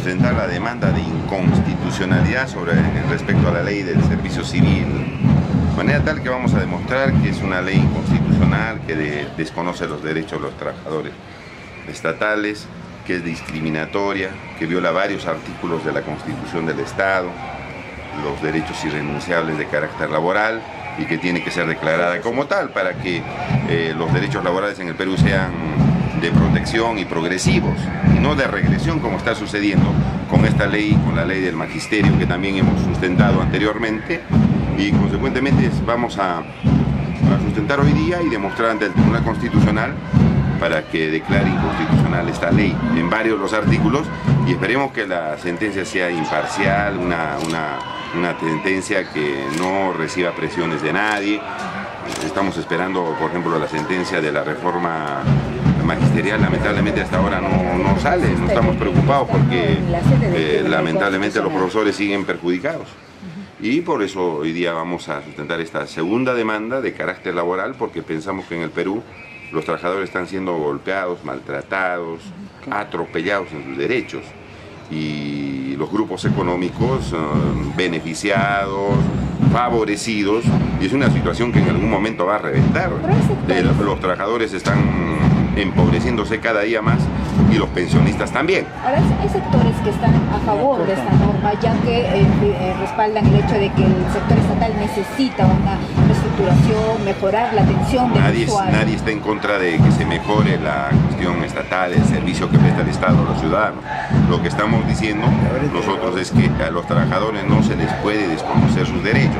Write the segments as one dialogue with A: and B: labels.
A: sustentar la demanda de inconstitucionalidad respecto a la ley del servicio civil, de manera tal que vamos a demostrar que es una ley inconstitucional, que desconoce los derechos de los trabajadores estatales, que es discriminatoria, que viola varios artículos de la Constitución del Estado, los derechos irrenunciables de carácter laboral, y que tiene que ser declarada como tal para que los derechos laborales en el Perú sean de protección y progresivos, y no de regresión como está sucediendo con esta ley, con la ley del magisterio que también hemos sustentado anteriormente, y consecuentemente vamos a sustentar hoy día y demostrar ante el Tribunal Constitucional para que declare inconstitucional esta ley en varios los artículos, y esperemos que la sentencia sea imparcial, una sentencia que no reciba presiones de nadie. Estamos esperando, por ejemplo, la sentencia de la reforma magisterial. Lamentablemente hasta ahora no sale, no estamos preocupados porque lamentablemente los profesores siguen perjudicados. Y por eso hoy día vamos a sustentar esta segunda demanda de carácter laboral, porque pensamos que en el Perú los trabajadores están siendo golpeados, maltratados, atropellados en sus derechos, y los grupos económicos beneficiados, favorecidos, y es una situación que en algún momento va a reventar. Los trabajadores están empobreciéndose cada día más, y los pensionistas también.
B: Ahora, hay sectores que están a favor de esta norma, ya que respaldan el hecho de que el sector estatal necesita una reestructuración, mejorar la atención del usuario.
A: Nadie está en contra de que se mejore la cuestión estatal, el servicio que presta el Estado a los ciudadanos. Lo que estamos diciendo nosotros es que a los trabajadores no se les puede desconocer sus derechos.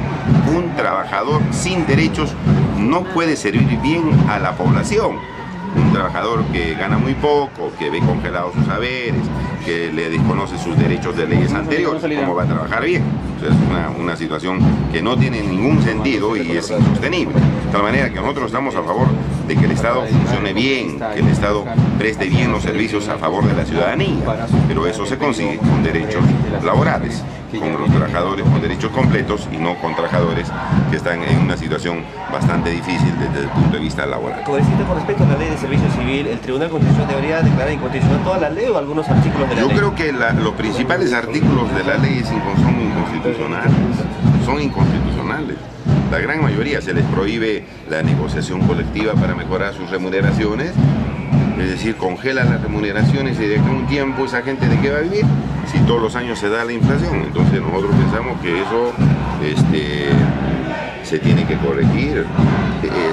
A: Un trabajador sin derechos no puede servir bien a la población. Un trabajador que gana muy poco, que ve congelados sus saberes, que le desconoce sus derechos de leyes anteriores, ¿cómo va a trabajar bien? O sea, es una situación que no tiene ningún sentido y es insostenible. De tal manera que nosotros estamos a favor de que el Estado funcione bien, que el Estado preste bien los servicios a favor de la ciudadanía, pero eso se consigue con derechos laborales, con los trabajadores con derechos completos y no con trabajadores que están en una situación bastante difícil desde el punto de vista laboral.
C: Como deciste, con respecto a la ley de servicio civil, ¿el Tribunal Constitucional debería declarar inconstitucional toda la ley o algunos artículos de la ley?
A: Yo creo que los principales artículos de la ley son inconstitucionales. Son inconstitucionales. La gran mayoría. Se les prohíbe la negociación colectiva para mejorar sus remuneraciones, es decir, congela las remuneraciones y de acá a un tiempo esa gente de qué va a vivir si todos los años se da la inflación. Entonces nosotros pensamos que eso se tiene que corregir.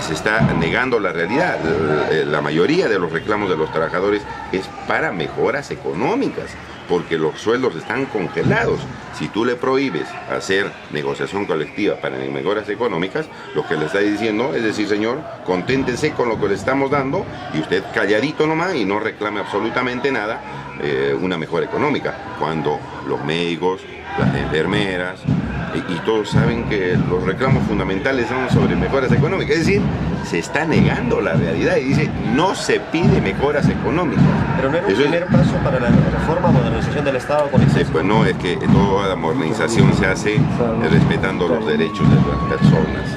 A: Se está negando la realidad. La mayoría de los reclamos de los trabajadores es para mejoras económicas, porque los sueldos están congelados. Si tú le prohíbes hacer negociación colectiva para mejoras económicas, lo que le está diciendo es decir, señor, conténtense con lo que le estamos dando y usted calladito nomás y no reclame absolutamente nada, una mejora económica, cuando los médicos, las enfermeras y todos saben que los reclamos fundamentales son sobre mejoras económicas. Es decir, se está negando la realidad y dice, no se pide mejoras económicas.
C: Pero no era un primer paso para la reforma o modernización del Estado con eso.
A: Pues no, es que toda la modernización se hace respetando los derechos de las personas,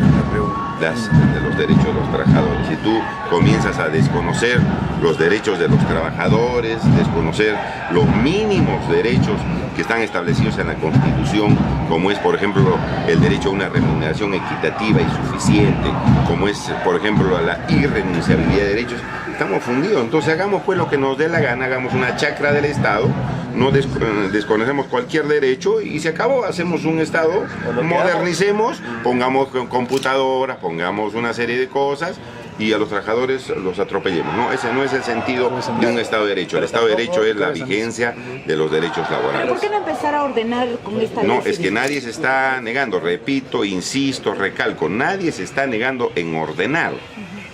A: de los derechos de los trabajadores. Si tú comienzas a desconocer los derechos de los trabajadores, desconocer los mínimos derechos que están establecidos en la Constitución, como es, por ejemplo, el derecho a una remuneración equitativa y suficiente, como es, por ejemplo, la irrenunciabilidad de derechos, estamos fundidos. Entonces hagamos pues lo que nos dé la gana, hagamos una chacra del Estado, no desconocemos cualquier derecho y se acabó. Hacemos un Estado, modernicemos, pongamos computadoras, pongamos una serie de cosas y a los trabajadores los atropellemos. No, ese no es el sentido de un Estado de Derecho. El Estado de Derecho es la vigencia de los derechos laborales.
B: ¿Por qué no empezar a ordenar con esta ley?
A: No, es que nadie se está negando, repito, insisto, recalco, nadie se está negando en ordenar,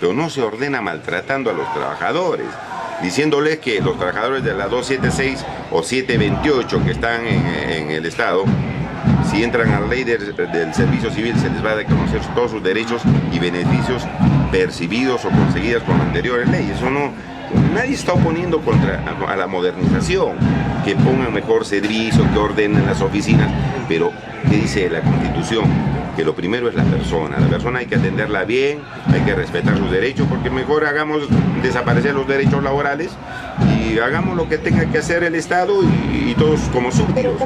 A: pero no se ordena maltratando a los trabajadores, diciéndoles que los trabajadores de la 276 o 728 que están en el Estado, si entran a la ley del servicio civil, se les va a reconocer todos sus derechos y beneficios percibidos o conseguidas con anteriores leyes. Eso no, nadie está oponiendo a la modernización, que pongan mejor servicio, que ordenen las oficinas, pero ¿qué dice la Constitución? que lo primero es la persona hay que atenderla bien, hay que respetar sus derechos, porque mejor hagamos desaparecer los derechos laborales y hagamos lo que tenga que hacer el Estado y todos como súbditos.